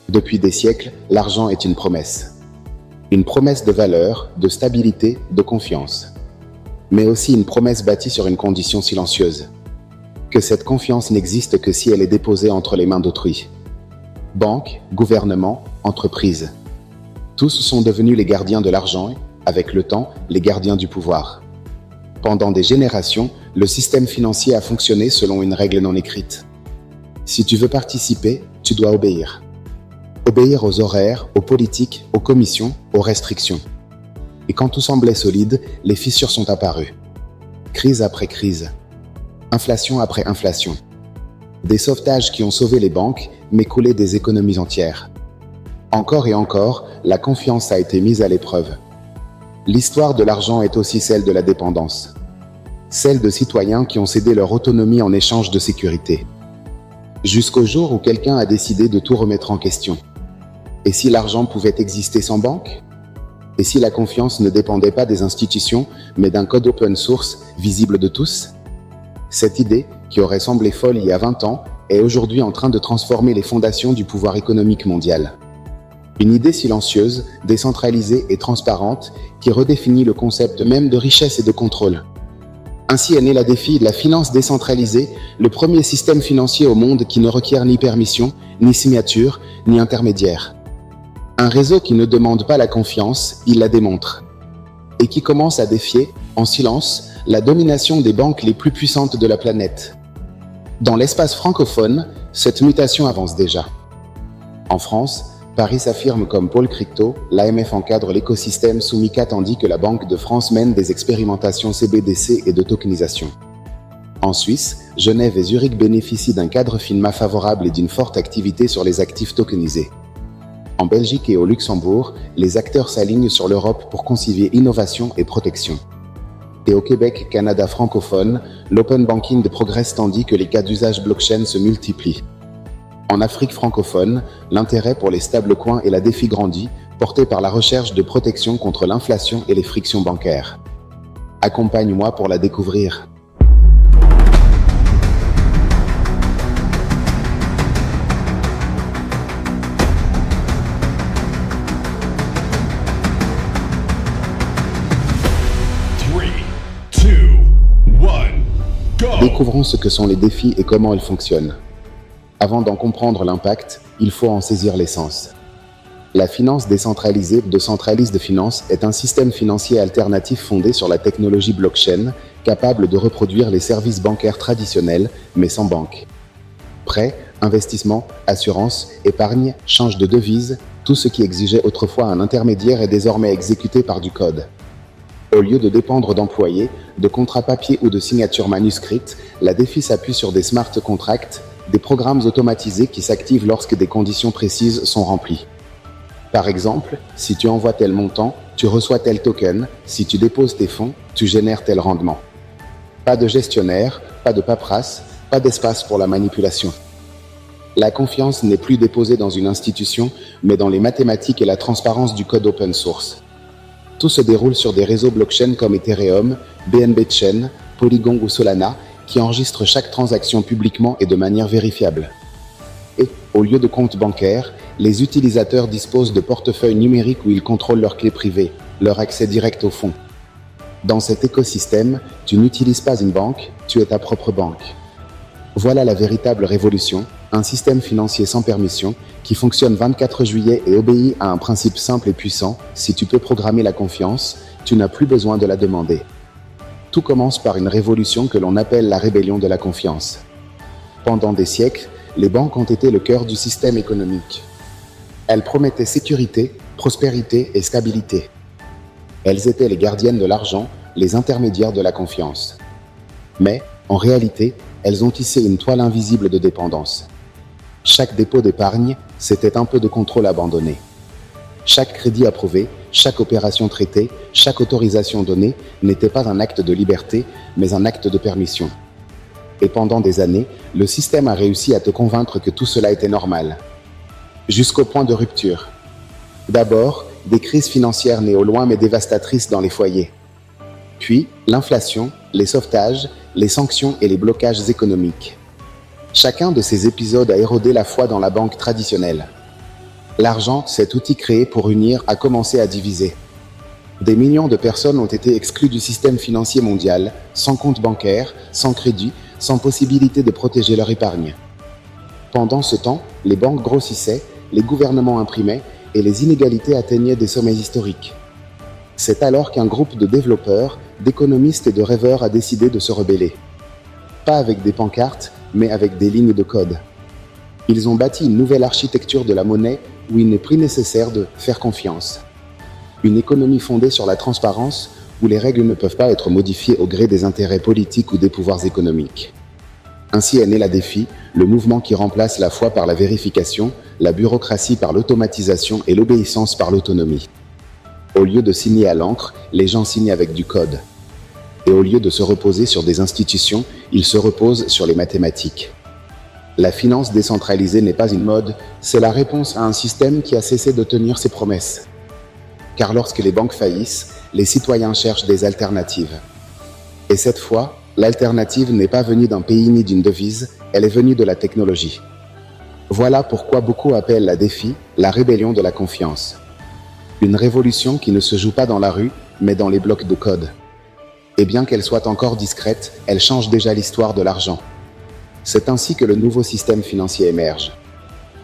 Depuis des siècles, l'argent est une promesse. Une promesse de valeur, de stabilité, de confiance. Mais aussi une promesse bâtie sur une condition silencieuse. Que cette confiance n'existe que si elle est déposée entre les mains d'autrui. Banques, gouvernements, entreprises. Tous sont devenus les gardiens de l'argent, avec le temps, les gardiens du pouvoir. Pendant des générations, le système financier a fonctionné selon une règle non écrite. Si tu veux participer, tu dois obéir. Obéir aux horaires, aux politiques, aux commissions, aux restrictions. Et quand tout semblait solide, les fissures sont apparues. Crise après crise. Inflation après inflation. Des sauvetages qui ont sauvé les banques, mais coulé des économies entières. Encore et encore, la confiance a été mise à l'épreuve. L'histoire de l'argent est aussi celle de la dépendance. Celle de citoyens qui ont cédé leur autonomie en échange de sécurité. Jusqu'au jour où quelqu'un a décidé de tout remettre en question. Et si l'argent pouvait exister sans banque ? Et si la confiance ne dépendait pas des institutions, mais d'un code open source visible de tous ? Cette idée, qui aurait semblé folle il y a 20 ans, est aujourd'hui en train de transformer les fondations du pouvoir économique mondial. Une idée silencieuse, décentralisée et transparente qui redéfinit le concept même de richesse et de contrôle. Ainsi est né la défi de la finance décentralisée, le premier système financier au monde qui ne requiert ni permission, ni signature, ni intermédiaire. Un réseau qui ne demande pas la confiance, il la démontre. Et qui commence à défier, en silence, la domination des banques les plus puissantes de la planète. Dans l'espace francophone, cette mutation avance déjà. En France, Paris s'affirme comme pôle crypto, l'AMF encadre l'écosystème sous MiCA tandis que la Banque de France mène des expérimentations CBDC et de tokenisation. En Suisse, Genève et Zurich bénéficient d'un cadre FINMA favorable et d'une forte activité sur les actifs tokenisés. En Belgique et au Luxembourg, les acteurs s'alignent sur l'Europe pour concilier innovation et protection. Et au Québec, Canada francophone, l'open banking progresse tandis que les cas d'usage blockchain se multiplient. En Afrique francophone, l'intérêt pour les stablecoins et la défi grandit, porté par la recherche de protection contre l'inflation et les frictions bancaires. Accompagne-moi pour la découvrir. Découvrons ce que sont les défis et comment ils fonctionnent. Avant d'en comprendre l'impact, il faut en saisir l'essence. La finance décentralisée de Centralis de Finance est un système financier alternatif fondé sur la technologie blockchain, capable de reproduire les services bancaires traditionnels, mais sans banque. Prêts, investissements, assurances, épargne, change de devise, tout ce qui exigeait autrefois un intermédiaire est désormais exécuté par du code. Au lieu de dépendre d'employés, de contrats papier ou de signatures manuscrites, la défi s'appuie sur des smart contracts, des programmes automatisés qui s'activent lorsque des conditions précises sont remplies. Par exemple, si tu envoies tel montant, tu reçois tel token, si tu déposes tes fonds, tu génères tel rendement. Pas de gestionnaire, pas de paperasse, pas d'espace pour la manipulation. La confiance n'est plus déposée dans une institution, mais dans les mathématiques et la transparence du code open source. Tout se déroule sur des réseaux blockchain comme Ethereum, BNB Chain, Polygon ou Solana, qui enregistrent chaque transaction publiquement et de manière vérifiable. Et, au lieu de comptes bancaires, les utilisateurs disposent de portefeuilles numériques où ils contrôlent leurs clés privées, leur accès direct aux fonds. Dans cet écosystème, tu n'utilises pas une banque, tu es ta propre banque. Voilà la véritable révolution, un système financier sans permission qui fonctionne 24 juillet et obéit à un principe simple et puissant. Si tu peux programmer la confiance, tu n'as plus besoin de la demander. Tout commence par une révolution que l'on appelle la rébellion de la confiance. Pendant des siècles, les banques ont été le cœur du système économique. Elles promettaient sécurité, prospérité et stabilité. Elles étaient les gardiennes de l'argent, les intermédiaires de la confiance. Mais, en réalité, elles ont tissé une toile invisible de dépendance. Chaque dépôt d'épargne, c'était un peu de contrôle abandonné. Chaque crédit approuvé, chaque opération traitée, chaque autorisation donnée n'était pas un acte de liberté, mais un acte de permission. Et pendant des années, le système a réussi à te convaincre que tout cela était normal. Jusqu'au point de rupture. D'abord, des crises financières nées au loin mais dévastatrices dans les foyers. Puis, l'inflation, les sauvetages, les sanctions et les blocages économiques. Chacun de ces épisodes a érodé la foi dans la banque traditionnelle. L'argent, cet outil créé pour unir, a commencé à diviser. Des millions de personnes ont été exclues du système financier mondial, sans compte bancaire, sans crédit, sans possibilité de protéger leur épargne. Pendant ce temps, les banques grossissaient, les gouvernements imprimaient et les inégalités atteignaient des sommets historiques. C'est alors qu'un groupe de développeurs, d'économistes et de rêveurs a décidé de se rebeller. Pas avec des pancartes, mais avec des lignes de code. Ils ont bâti une nouvelle architecture de la monnaie où il n'est plus nécessaire de faire confiance. Une économie fondée sur la transparence où les règles ne peuvent pas être modifiées au gré des intérêts politiques ou des pouvoirs économiques. Ainsi est né la DeFi, le mouvement qui remplace la foi par la vérification, la bureaucratie par l'automatisation et l'obéissance par l'autonomie. Au lieu de signer à l'encre, les gens signent avec du code. Et au lieu de se reposer sur des institutions, ils se reposent sur les mathématiques. La finance décentralisée n'est pas une mode, c'est la réponse à un système qui a cessé de tenir ses promesses. Car lorsque les banques faillissent, les citoyens cherchent des alternatives. Et cette fois, l'alternative n'est pas venue d'un pays ni d'une devise, elle est venue de la technologie. Voilà pourquoi beaucoup appellent la DeFi la rébellion de la confiance. Une révolution qui ne se joue pas dans la rue, mais dans les blocs de code. Et bien qu'elle soit encore discrète, elle change déjà l'histoire de l'argent. C'est ainsi que le nouveau système financier émerge.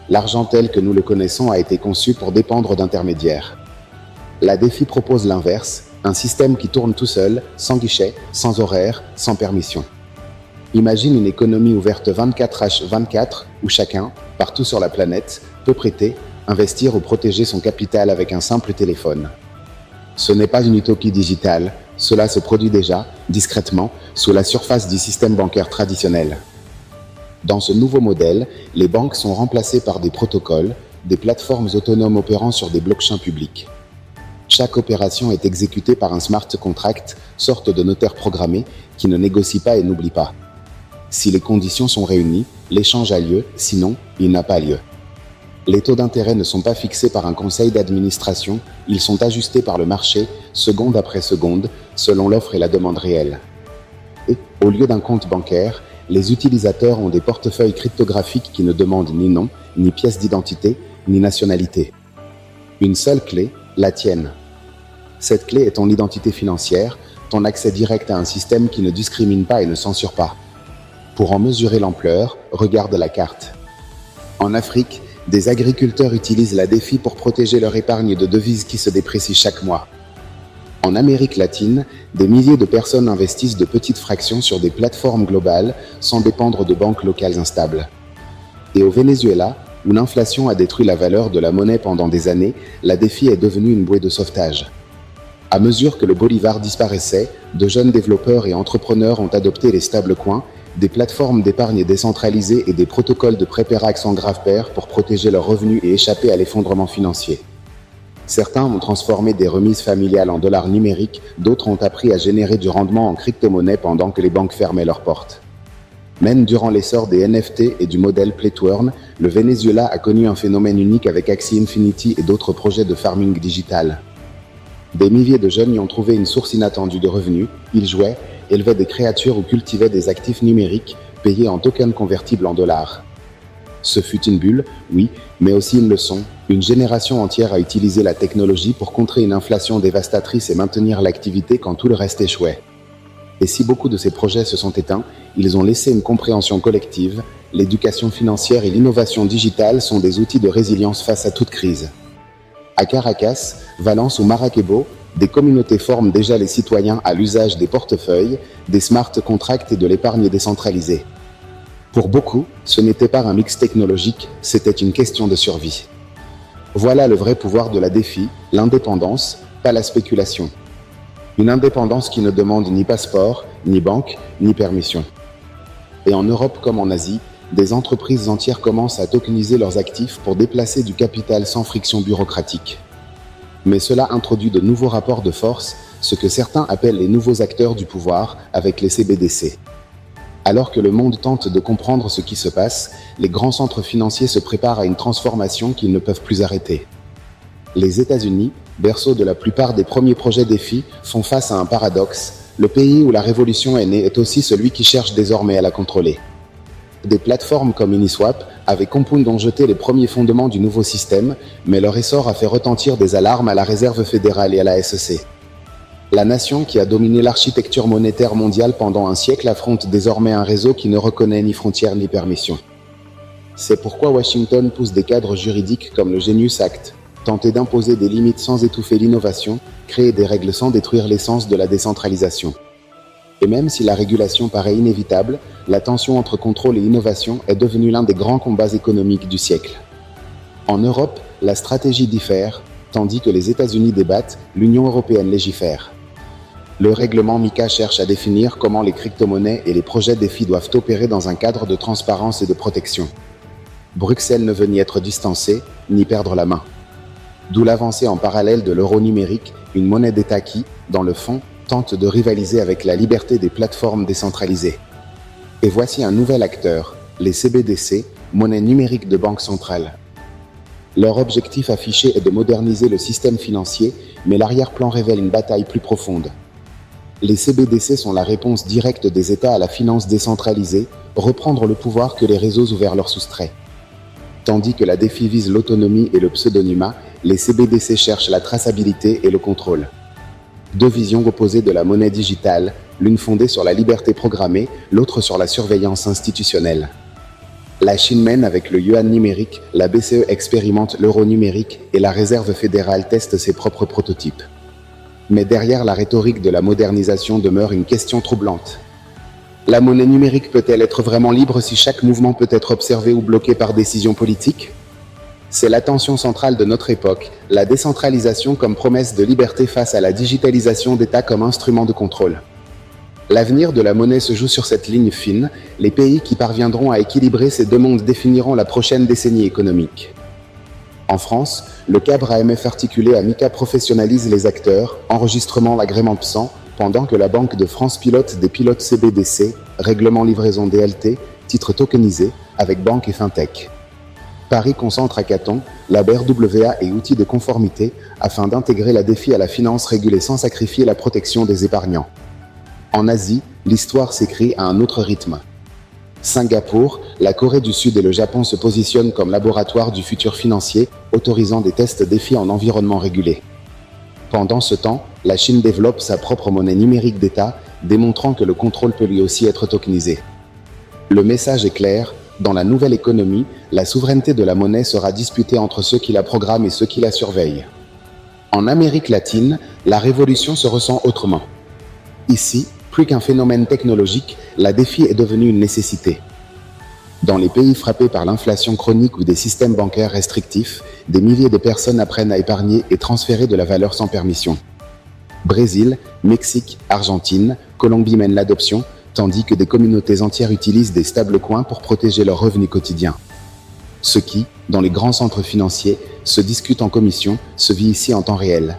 L'argent tel que nous le connaissons a été conçu pour dépendre d'intermédiaires. La DeFi propose l'inverse, un système qui tourne tout seul, sans guichet, sans horaire, sans permission. Imagine une économie ouverte 24h24 où chacun, partout sur la planète, peut prêter, investir ou protéger son capital avec un simple téléphone. Ce n'est pas une utopie digitale, cela se produit déjà, discrètement, sous la surface du système bancaire traditionnel. Dans ce nouveau modèle, les banques sont remplacées par des protocoles, des plateformes autonomes opérant sur des blockchains publics. Chaque opération est exécutée par un smart contract, sorte de notaire programmé, qui ne négocie pas et n'oublie pas. Si les conditions sont réunies, l'échange a lieu, sinon, il n'a pas lieu. Les taux d'intérêt ne sont pas fixés par un conseil d'administration, ils sont ajustés par le marché, seconde après seconde, selon l'offre et la demande réelle. Et, au lieu d'un compte bancaire, les utilisateurs ont des portefeuilles cryptographiques qui ne demandent ni nom, ni pièce d'identité, ni nationalité. Une seule clé, la tienne. Cette clé est ton identité financière, ton accès direct à un système qui ne discrimine pas et ne censure pas. Pour en mesurer l'ampleur, regarde la carte. En Afrique, des agriculteurs utilisent la DeFi pour protéger leur épargne de devises qui se déprécie chaque mois. En Amérique latine, des milliers de personnes investissent de petites fractions sur des plateformes globales sans dépendre de banques locales instables. Et au Venezuela, où l'inflation a détruit la valeur de la monnaie pendant des années, la DeFi est devenue une bouée de sauvetage. À mesure que le bolivar disparaissait, de jeunes développeurs et entrepreneurs ont adopté les stablecoins, des plateformes d'épargne décentralisées et des protocoles de préparax en grave pair pour protéger leurs revenus et échapper à l'effondrement financier. Certains ont transformé des remises familiales en dollars numériques, d'autres ont appris à générer du rendement en crypto-monnaie pendant que les banques fermaient leurs portes. Même durant l'essor des NFT et du modèle Play to Earn, le Venezuela a connu un phénomène unique avec Axie Infinity et d'autres projets de farming digital. Des milliers de jeunes y ont trouvé une source inattendue de revenus, ils jouaient, élevaient des créatures ou cultivaient des actifs numériques, payés en tokens convertibles en dollars. Ce fut une bulle, oui, mais aussi une leçon. Une génération entière a utilisé la technologie pour contrer une inflation dévastatrice et maintenir l'activité quand tout le reste échouait. Et si beaucoup de ces projets se sont éteints, ils ont laissé une compréhension collective. L'éducation financière et l'innovation digitale sont des outils de résilience face à toute crise. À Caracas, Valence ou Maracaibo, des communautés forment déjà les citoyens à l'usage des portefeuilles, des smart contracts et de l'épargne décentralisée. Pour beaucoup, ce n'était pas un mix technologique, c'était une question de survie. Voilà le vrai pouvoir de la DeFi, l'indépendance, pas la spéculation. Une indépendance qui ne demande ni passeport, ni banque, ni permission. Et en Europe comme en Asie, des entreprises entières commencent à tokeniser leurs actifs pour déplacer du capital sans friction bureaucratique. Mais cela introduit de nouveaux rapports de force, ce que certains appellent les nouveaux acteurs du pouvoir avec les CBDC. Alors que le monde tente de comprendre ce qui se passe, les grands centres financiers se préparent à une transformation qu'ils ne peuvent plus arrêter. Les États-Unis, berceau de la plupart des premiers projets DeFi, font face à un paradoxe. Le pays où la révolution est née est aussi celui qui cherche désormais à la contrôler. Des plateformes comme Uniswap, avec Compound ont jeté les premiers fondements du nouveau système, mais leur essor a fait retentir des alarmes à la Réserve fédérale et à la SEC. La nation qui a dominé l'architecture monétaire mondiale pendant un siècle affronte désormais un réseau qui ne reconnaît ni frontières ni permissions. C'est pourquoi Washington pousse des cadres juridiques comme le Genius Act, tenter d'imposer des limites sans étouffer l'innovation, créer des règles sans détruire l'essence de la décentralisation. Et même si la régulation paraît inévitable, la tension entre contrôle et innovation est devenue l'un des grands combats économiques du siècle. En Europe, la stratégie diffère, tandis que les États-Unis débattent, l'Union européenne légifère. Le règlement MiCA cherche à définir comment les crypto-monnaies et les projets DeFi doivent opérer dans un cadre de transparence et de protection. Bruxelles ne veut ni être distancée, ni perdre la main. D'où l'avancée en parallèle de l'euro numérique, une monnaie d'État qui, dans le fond, tente de rivaliser avec la liberté des plateformes décentralisées. Et voici un nouvel acteur, les CBDC, monnaie numérique de banque centrale. Leur objectif affiché est de moderniser le système financier, mais l'arrière-plan révèle une bataille plus profonde. Les CBDC sont la réponse directe des États à la finance décentralisée, reprendre le pouvoir que les réseaux ouverts leur soustraient. Tandis que la DeFi vise l'autonomie et le pseudonymat, les CBDC cherchent la traçabilité et le contrôle. Deux visions opposées de la monnaie digitale, l'une fondée sur la liberté programmée, l'autre sur la surveillance institutionnelle. La Chine mène avec le yuan numérique, la BCE expérimente l'euro numérique et la Réserve fédérale teste ses propres prototypes. Mais derrière la rhétorique de la modernisation demeure une question troublante. La monnaie numérique peut-elle être vraiment libre si chaque mouvement peut être observé ou bloqué par décision politique ? C'est la tension centrale de notre époque, la décentralisation comme promesse de liberté face à la digitalisation d'États comme instrument de contrôle. L'avenir de la monnaie se joue sur cette ligne fine, les pays qui parviendront à équilibrer ces deux mondes définiront la prochaine décennie économique. En France, le cadre AMF articulé à MiCA professionnalise les acteurs, enregistrement l'agrément PSAN, pendant que la Banque de France pilote des pilotes CBDC, règlement livraison DLT, titres tokenisés, avec banque et fintech. Paris concentre Hackathon, la BRWA et outils de conformité afin d'intégrer la DeFi à la finance régulée sans sacrifier la protection des épargnants. En Asie, l'histoire s'écrit à un autre rythme. Singapour, la Corée du Sud et le Japon se positionnent comme laboratoire du futur financier, autorisant des tests DeFi en environnement régulé. Pendant ce temps, la Chine développe sa propre monnaie numérique d'État, démontrant que le contrôle peut lui aussi être tokenisé. Le message est clair. Dans la nouvelle économie, la souveraineté de la monnaie sera disputée entre ceux qui la programment et ceux qui la surveillent. En Amérique latine, la révolution se ressent autrement. Ici, plus qu'un phénomène technologique, la DeFi est devenue une nécessité. Dans les pays frappés par l'inflation chronique ou des systèmes bancaires restrictifs, des milliers de personnes apprennent à épargner et transférer de la valeur sans permission. Brésil, Mexique, Argentine, Colombie mènent l'adoption, tandis que des communautés entières utilisent des stablecoins pour protéger leurs revenus quotidiens. Ce qui, dans les grands centres financiers, se discute en commission, se vit ici en temps réel.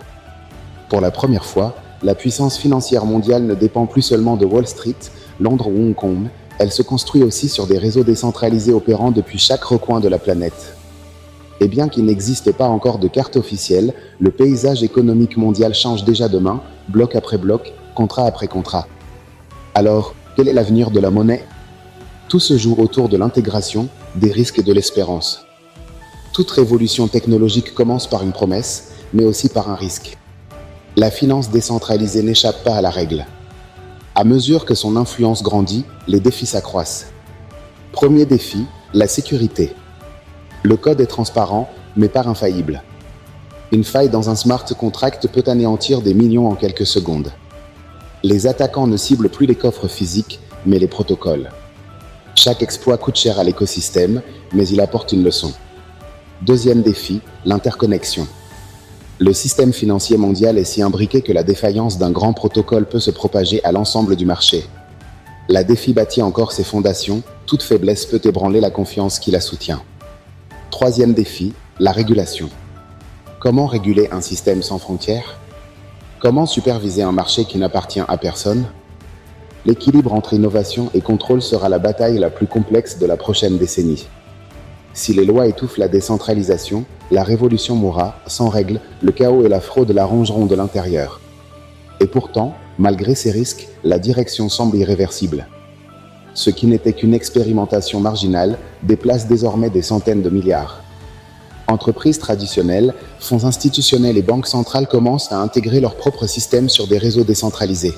Pour la première fois, la puissance financière mondiale ne dépend plus seulement de Wall Street, Londres ou Hong Kong, elle se construit aussi sur des réseaux décentralisés opérant depuis chaque recoin de la planète. Et bien qu'il n'existe pas encore de carte officielle, le paysage économique mondial change déjà de main, bloc après bloc, contrat après contrat. Alors, quel est l'avenir de la monnaie ? Tout se joue autour de l'intégration, des risques et de l'espérance. Toute révolution technologique commence par une promesse, mais aussi par un risque. La finance décentralisée n'échappe pas à la règle. À mesure que son influence grandit, les défis s'accroissent. Premier défi, la sécurité. Le code est transparent, mais pas infaillible. Une faille dans un smart contract peut anéantir des millions en quelques secondes. Les attaquants ne ciblent plus les coffres physiques, mais les protocoles. Chaque exploit coûte cher à l'écosystème, mais il apporte une leçon. Deuxième défi, l'interconnexion. Le système financier mondial est si imbriqué que la défaillance d'un grand protocole peut se propager à l'ensemble du marché. La DeFi bâtit encore ses fondations, toute faiblesse peut ébranler la confiance qui la soutient. Troisième défi, la régulation. Comment réguler un système sans frontières ? Comment superviser un marché qui n'appartient à personne ? L'équilibre entre innovation et contrôle sera la bataille la plus complexe de la prochaine décennie. Si les lois étouffent la décentralisation, la révolution mourra, sans règles, le chaos et la fraude la rongeront de l'intérieur. Et pourtant, malgré ces risques, la direction semble irréversible. ce qui n'était qu'une expérimentation marginale déplace désormais des centaines de milliards. Entreprises traditionnelles, fonds institutionnels et banques centrales commencent à intégrer leurs propres systèmes sur des réseaux décentralisés.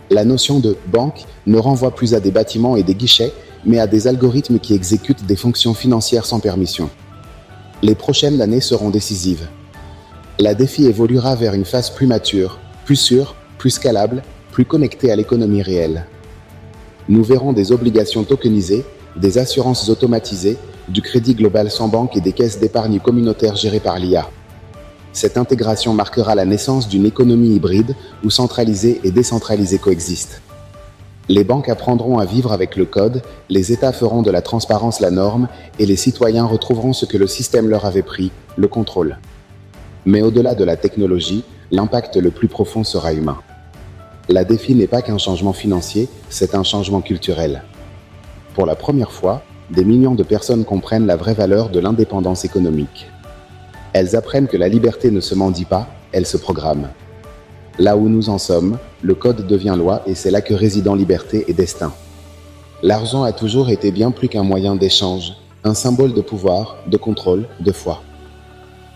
La notion de banque ne renvoie plus à des bâtiments et des guichets, mais à des algorithmes qui exécutent des fonctions financières sans permission. Les prochaines années seront décisives. La défi évoluera vers une phase plus mature, plus sûre, plus scalable, plus connectée à l'économie réelle. Nous verrons des obligations tokenisées, des assurances automatisées, du crédit global sans banque et des caisses d'épargne communautaires gérées par l'IA. Cette intégration marquera la naissance d'une économie hybride où centralisée et décentralisée coexistent. Les banques apprendront à vivre avec le code, les États feront de la transparence la norme et les citoyens retrouveront ce que le système leur avait pris, le contrôle. Mais au-delà de la technologie, l'impact le plus profond sera humain. La défi n'est pas qu'un changement financier, c'est un changement culturel. Pour la première fois, des millions de personnes comprennent la vraie valeur de l'indépendance économique. Elles apprennent que la liberté ne se mendie pas, elle se programme. Là où nous en sommes, le code devient loi et c'est là que résident liberté et destin. L'argent a toujours été bien plus qu'un moyen d'échange, un symbole de pouvoir, de contrôle, de foi.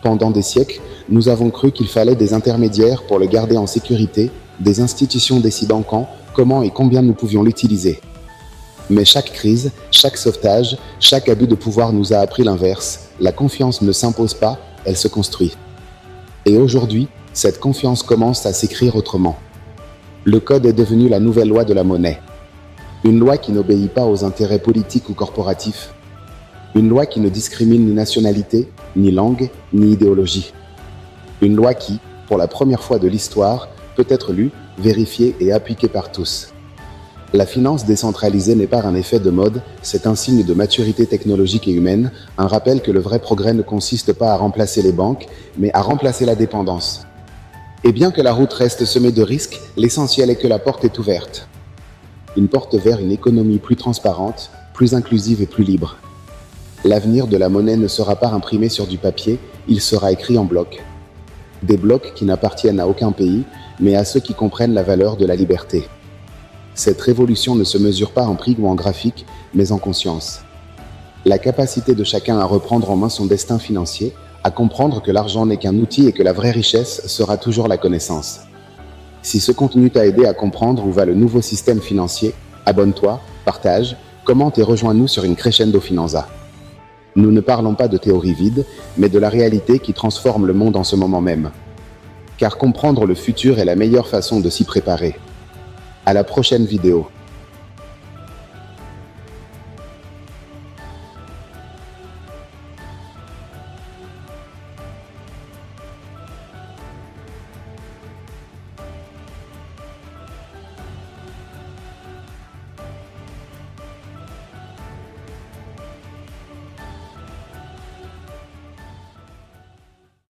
Pendant des siècles, nous avons cru qu'il fallait des intermédiaires pour le garder en sécurité, des institutions décidant quand, comment et combien nous pouvions l'utiliser. Mais chaque crise, chaque sauvetage, chaque abus de pouvoir nous a appris l'inverse. La confiance ne s'impose pas, elle se construit. Et aujourd'hui, cette confiance commence à s'écrire autrement. Le code est devenu la nouvelle loi de la monnaie. Une loi qui n'obéit pas aux intérêts politiques ou corporatifs. Une loi qui ne discrimine ni nationalité, ni langue, ni idéologie. Une loi qui, pour la première fois de l'histoire, peut être lue, vérifiée et appliquée par tous. La finance décentralisée n'est pas un effet de mode, c'est un signe de maturité technologique et humaine, un rappel que le vrai progrès ne consiste pas à remplacer les banques, mais à remplacer la dépendance. Et bien que la route reste semée de risques, l'essentiel est que la porte est ouverte. Une porte vers une économie plus transparente, plus inclusive et plus libre. L'avenir de la monnaie ne sera pas imprimé sur du papier, il sera écrit en blocs. Des blocs qui n'appartiennent à aucun pays, mais à ceux qui comprennent la valeur de la liberté. Cette révolution ne se mesure pas en prix ou en graphique, mais en conscience. La capacité de chacun à reprendre en main son destin financier, à comprendre que l'argent n'est qu'un outil et que la vraie richesse sera toujours la connaissance. Si ce contenu t'a aidé à comprendre où va le nouveau système financier, abonne-toi, partage, commente et rejoins-nous sur une Crescendo Finanza. Nous ne parlons pas de théorie vide, mais de la réalité qui transforme le monde en ce moment même. Car comprendre le futur est la meilleure façon de s'y préparer. À la prochaine vidéo.